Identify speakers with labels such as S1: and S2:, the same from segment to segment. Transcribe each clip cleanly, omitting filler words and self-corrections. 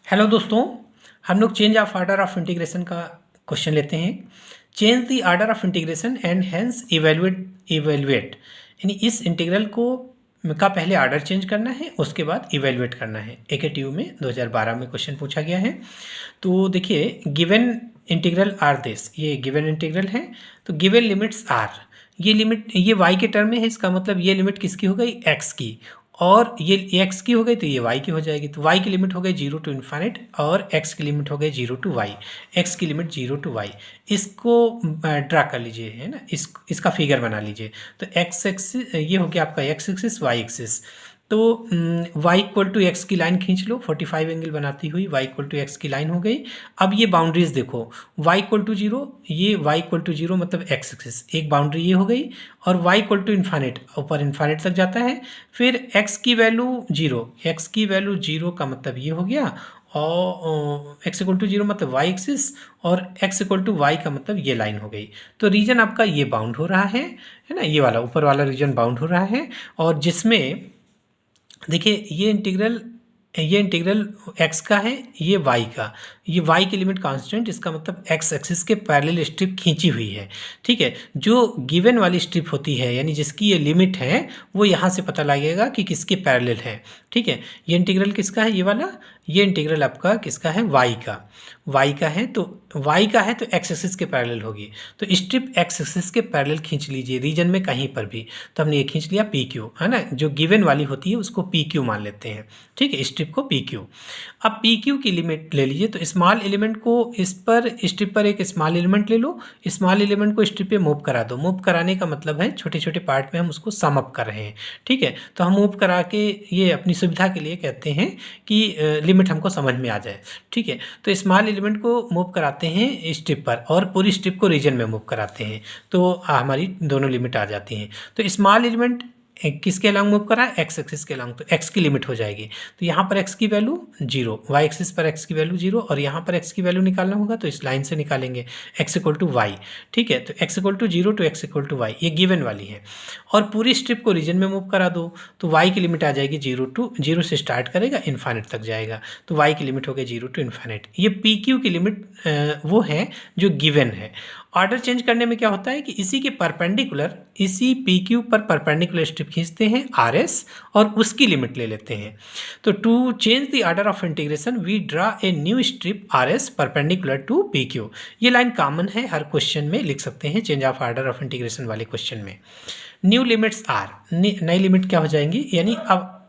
S1: Hello दोस्तों, हम लोग change of order of integration का क्वेश्चन लेते हैं। Change the order of integration and hence evaluate यानी इस इंटीग्रल को का पहले ऑर्डर चेंज करना है, उसके बाद इवेल्युएट करना है। AKTU में 2012 में क्वेश्चन पूछा गया है। तो देखिए, गिवन इंटीग्रल आर दिस, ये गिवन इंटीग्रल है। तो गिवन लिमिट्स आर, ये लिमिट ये y के टर्म में है, इसका मतलब ये लिमिट किसकी हो गई, x की, और ये x की हो गई तो ये y की हो जाएगी। तो y की लिमिट हो गई 0 टू इन्फाइनाइट और x की लिमिट हो गई 0 टू y, x की लिमिट 0 टू y। इसको ड्रा कर लीजिए, है ना, इसका फिगर बना लीजिए। तो x एक्सिस ये हो गया आपका x एक्सिस, y एक्सिस। तो y इक्वल टू एक्स की लाइन खींच लो, 45 एंगल बनाती हुई y इक्वल टू एक्स की लाइन हो गई। अब ये बाउंड्रीज देखो, y इक्वल टू 0, ये y इक्वल टू 0 मतलब x एक्सिस, एक बाउंड्री ये हो गई, और y इक्वल टू इन्फाइनाइट, ऊपर इन्फाइनाइट तक जाता है। फिर x की वैल्यू 0, x की वैल्यू 0 का मतलब ये हो गया, और x इक्वल टू 0 मतलब y एक्सिस, और x इक्वल टू y का मतलब ये लाइन हो गई। तो रीजन आपका ये बाउंड हो रहा है ना, ये वाला ऊपर वाला रीजन बाउंड हो रहा है। और जिसमें देखिए ये इंटीग्रल x का है, ये y का, ये y की लिमिट कांस्टेंट, इसका मतलब x एक्सिस के पैरेलल स्ट्रिप खींची हुई है। ठीक है, जो गिवन वाली स्ट्रिप होती है यानी जिसकी ये लिमिट है, वो यहाँ से पता लगेगा कि किसके पैरेलल है। ठीक है, ये इंटीग्रल किसका है, ये वाला, ये इंटीग्रल आपका किसका है, y का, y का है। तो y का है तो x एक्सिस के पैरेलल होगी। तो स्ट्रिप x एक्सिस के पैरेलल खींच लीजिए रीजन में कहीं पर भी। तो हमने ये खींच लिया PQ, है ना, जो गिवन वाली होती है उसको PQ मान लेते हैं। ठीक है, स्ट्रिप को PQ। अब PQ की लिमिट ले लीजिए। तो स्मॉल एलिमेंट को इस पर, स्ट्रिप पर एक स्मॉल एलिमेंट ले लो, स्मॉल एलिमेंट को स्ट्रिप पे मूव करा दो। मूव कराने का मतलब है छोटे छोटे पार्ट में हम उसको सम अप कर रहे हैं। ठीक है, तो हम मूव करा के, ये अपनी सुविधा के लिए कहते हैं कि लिमिट हमको समझ में आ जाए। ठीक है, तो स्मॉल एलिमेंट को मूव कराते हैं स्ट्रिप पर और पूरी स्ट्रिप को रीजन में मूव कराते हैं, तो हमारी दोनों लिमिट आ जाती हैं। तो स्मॉल एलिमेंट किसके अलॉन्ग मूव करा है, एक्स एक्सिस के अलॉन्ग, तो एक्स की लिमिट हो जाएगी। तो यहाँ पर एक्स की वैल्यू 0, वाई एक्सिस पर एक्स की वैल्यू 0, और यहाँ पर एक्स की वैल्यू निकालना होगा तो इस लाइन से निकालेंगे, एक्स इक्वल टू वाई। ठीक है, तो x equal to 0 to x equal to y, ये गिवन वाली है। और पूरी स्ट्रिप को रीजन में मूव करा दो तो वाई की लिमिट आ जाएगी 0 से स्टार्ट करेगा, इन्फाइनाइट तक जाएगा। तो वाई की लिमिट हो गई 0 टू इन्फाइनाइट। ये PQ की लिमिट वो है जो गिवन है। ऑर्डर चेंज करने में क्या होता है कि इसी के परपेंडिकुलर, इसी PQ पर परपेंडिकुलर स्ट्रिप खींचते हैं RS और उसकी लिमिट ले लेते हैं। तो to change the order of integration we draw a new strip RS perpendicular to PQ। ये लाइन कॉमन है, हर क्वेश्चन में लिख सकते हैं change of order of integration वाले क्वेश्चन में। न्यू लिमिट्स आर, नई लिमिट क्या हो जाएंगी, यानी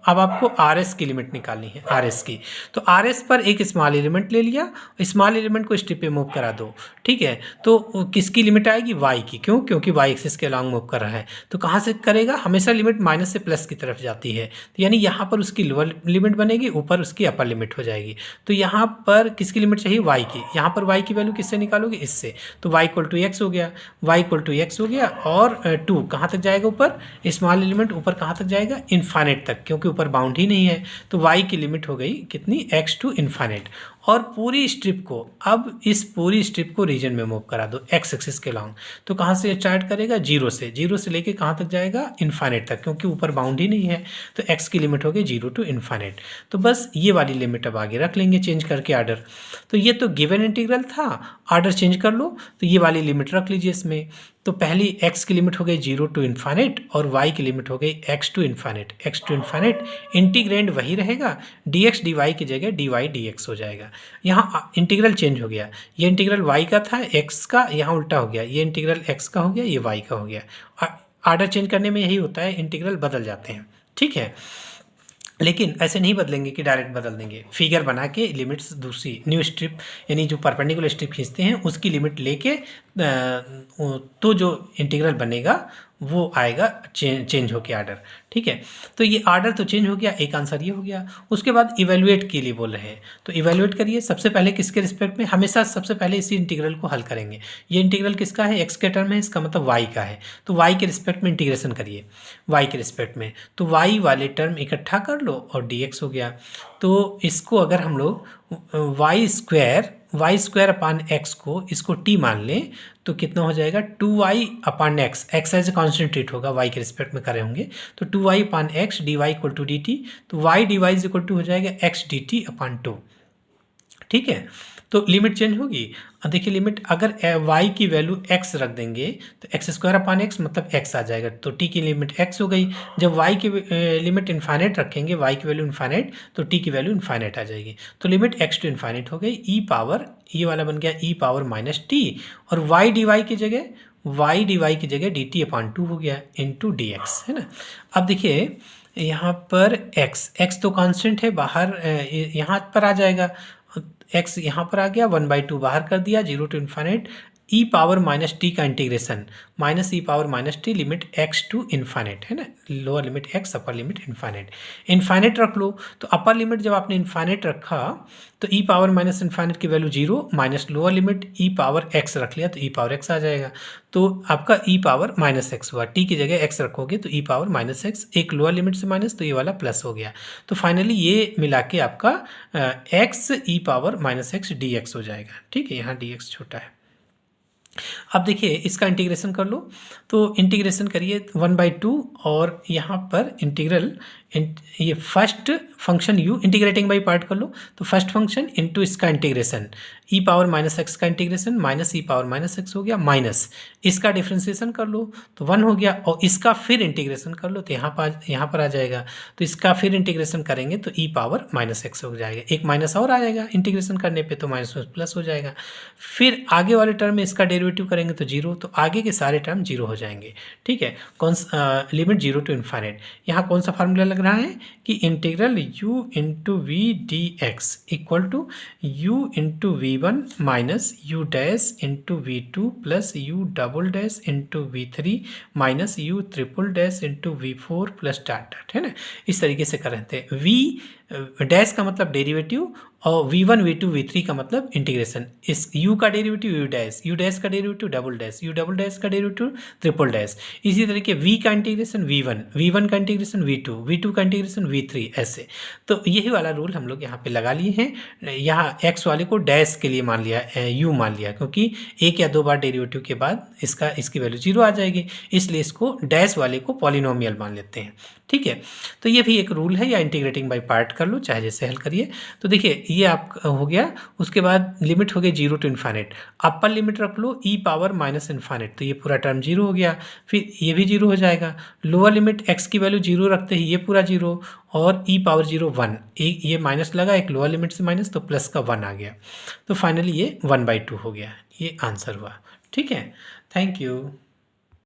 S1: अब आपको RS की लिमिट निकालनी है, RS की। तो RS पर एक स्मॉल एलिमेंट ले लिया, स्मॉल एलिमेंट को स्ट्रिप पे मूव करा दो। ठीक है, तो किसकी लिमिट आएगी, Y की, क्यों, क्योंकि Y एक्सिस के अलॉन्ग मूव कर रहा है। तो कहाँ से करेगा, हमेशा लिमिट माइनस से प्लस की तरफ जाती है, तो यानी यहाँ पर उसकी लोअर लिमिट बनेगी, ऊपर उसकी अपर लिमिट हो जाएगी। तो यहाँ पर किसकी लिमिट चाहिए, Y की। यहाँ पर Y की वैल्यू किससे निकालोगे, इससे। तो Y इक्वल टू एक्स हो गया, Y इक्वल टू एक्स हो गया, और 2 कहाँ तक जाएगा, ऊपर, स्मॉल एलिमेंट ऊपर कहाँ तक जाएगा, इन्फाइनाइट तक, क्योंकि ऊपर बाउंड ही नहीं है। तो y की लिमिट हो गई कितनी, x टू इन्फाइनाइट। और पूरी स्ट्रिप को, अब इस पूरी स्ट्रिप को रीजन में मूव करा दो x एक्सिस के लॉन्ग। तो कहाँ से स्टार्ट करेगा, 0 से लेके कहाँ तक जाएगा, इन्फाइनाइट तक, क्योंकि ऊपर बाउंड ही नहीं है। तो x की लिमिट हो गई 0 टू इन्फाइनाइट। तो बस ये वाली लिमिट अब आगे रख लेंगे चेंज करके ऑर्डर। तो ये तो गिवन इंटीग्रल था, ऑर्डर चेंज कर लो, तो ये वाली लिमिट रख लीजिए इसमें। तो पहली x की लिमिट हो गई 0 टू इन्फाइनाइट और y की लिमिट हो गई x to infinite. x to infinite, integrand वही रहेगा, dx dy की जगह dy dx हो जाएगा। यहाँ इंटीग्रल चेंज हो गया, ये इंटीग्रल y का था x का, यहाँ उल्टा हो गया, ये इंटीग्रल x का हो गया, ये y का हो गया। ऑर्डर चेंज करने में यही होता है, इंटीग्रल बदल जाते हैं। ठीक है, लेकिन ऐसे नहीं बदलेंगे कि डायरेक्ट बदल देंगे, फिगर बना के लिमिट्स दूसरी न्यू स्ट्रिप यानी जो परपेंडिकुलर स्ट्रिप खींचते हैं उसकी लिमिट लेके तो जो इंटीग्रल बनेगा वो आएगा चेंज हो गया ऑर्डर। ठीक है, तो ये ऑर्डर तो चेंज हो गया, एक आंसर ये हो गया। उसके बाद इवेल्युएट के लिए बोल रहे हैं, तो इवेल्युएट करिए। सबसे पहले किसके रिस्पेक्ट में, हमेशा सबसे पहले इसी इंटीग्रल को हल करेंगे। ये इंटीग्रल किसका है, x के टर्म है, इसका मतलब y का है। तो y के रिस्पेक्ट में इंटीग्रेशन करिए, y के रिस्पेक्ट में। तो y वाले टर्म इकट्ठा कर लो और dx हो गया। तो इसको अगर हम लोग वाई स्क्वायर अपान एक्स को, इसको t मान लें, तो कितना हो जाएगा, 2y upon x, x as a constant treat होगा, y के रिस्पेक्ट में करे होंगे। तो 2y upon x dy equal to dt। तो y dy इक्वल टू हो जाएगा x dt अपान 2। ठीक है। तो लिमिट चेंज होगी। अब देखिए लिमिट अगर y की वैल्यू x रख देंगे तो एक्स स्क्वायर अपान एक्स मतलब x आ जाएगा, तो t की लिमिट x हो गई। जब y की लिमिट इन्फाइनेट रखेंगे, y की वैल्यू इन्फाइनेट, तो t की वैल्यू इन्फाइनेट आ जाएगी। तो लिमिट x टू इन्फाइनेट हो गई, ई पावर, ये वाला बन गया ई पावर माइनस टी, और y डी वाई की जगह डी टी अपान टू हो गया इंटू डी एक्स, है ना। अब देखिए यहाँ पर x तो कांस्टेंट है, बाहर यहाँ पर आ जाएगा, x यहाँ पर आ गया, 1/2 बाहर कर दिया, 0 to infinite, E power minus T का integration, minus E power minus T, limit x to infinite, है ना, lower limit x, upper limit infinite. Infinite रख लो, तो अपर लिमिट जब आपने इन्फाइनेट रखा तो ई पावर माइनस इन्फाइनेट की वैल्यू 0, माइनस लोअर लिमिट ई पावर x रख लिया तो ई पावर x आ जाएगा। तो आपका ई पावर माइनस एक्स हुआ, टी की जगह x रखोगे तो ई पावर माइनस एक्स, एक लोअर लिमिट से माइनस, तो ये वाला प्लस हो गया। तो फाइनली ये मिला के आपका x E power minus X D X हो जाएगा, ठीक है, यहाँ डी एक्स छोटा है। अब देखिए इसका इंटीग्रेशन कर लो, तो इंटीग्रेशन करिए 1/2, और यहाँ पर इंटीग्रल ये first function u integrating by part कर लो, तो फर्स्ट फंक्शन इंटू इसका इंटीग्रेशन, ई पावर माइनस एक्स का integration, minus E power minus x हो गया, माइनस इसका डिफ्रेंसिएशन कर लो तो 1 हो गया, और इसका फिर इंटीग्रेशन कर लो तो यहाँ पर आ जाएगा, तो इसका फिर इंटीग्रेशन करेंगे तो ई पावर माइनस एक्स हो जाएगा, एक माइनस और आ जाएगा इंटीग्रेशन करने पे, तो माइनस प्लस हो जाएगा। फिर आगे वाले टर्म में इसका डेरिवेटिव करेंगे तो 0, तो आगे के सारे टर्म 0 हो जाएंगे, ठीक है। लिमिट 0 टू इन्फाइनेट, यहाँ कौन सा फार्मूला लग रहा है कि integral u into v d x equal to u into v one minus u dash into v two plus u double dash into v three minus u triple dash into v four plus dot dot, है ना। इस तरीके से कर रहे थे। v dash का मतलब डेरिवेटिव, और v1 v2 v3 का मतलब इंटीग्रेशन, इस u का डेरिवेटिव u डैश का derivative double dash, u double dash का डेरिवेटिव ट्रिपल डैश। इसी तरीके v का इंटीग्रेशन v1 का इंटीग्रेशन v2 का इंटीग्रेशन v3, ऐसे। तो यही वाला रूल हम लोग यहाँ पे लगा लिए हैं। यहाँ x वाले को डैश के लिए मान लिया, u मान लिया, क्योंकि एक या दो बार डेरिवेटिव के बाद इसकी वैल्यू 0 आ जाएगी, इसलिए इसको डैश वाले को पॉलिनोमियल मान लेते हैं, ठीक है। तो ये भी एक रूल है, या इंटीग्रेटिंग बाई पार्ट कर लो, चाहे जैसे हल करिए। तो देखिए ये आप हो गया, उसके बाद लिमिट हो गई 0 टू इन्फाइनेट, अपर लिमिट रख लो ई पावर माइनस इन्फाइनेट, तो ये पूरा टर्म 0 हो गया, फिर ये भी 0 हो जाएगा। लोअर लिमिट x की वैल्यू 0 रखते ही ये पूरा 0, और ई पावर 0 1, एक ये माइनस लगा, एक लोअर लिमिट से माइनस, तो प्लस का 1 आ गया, तो फाइनली ये 1/2 हो गया, ये आंसर हुआ, ठीक है। Thank you.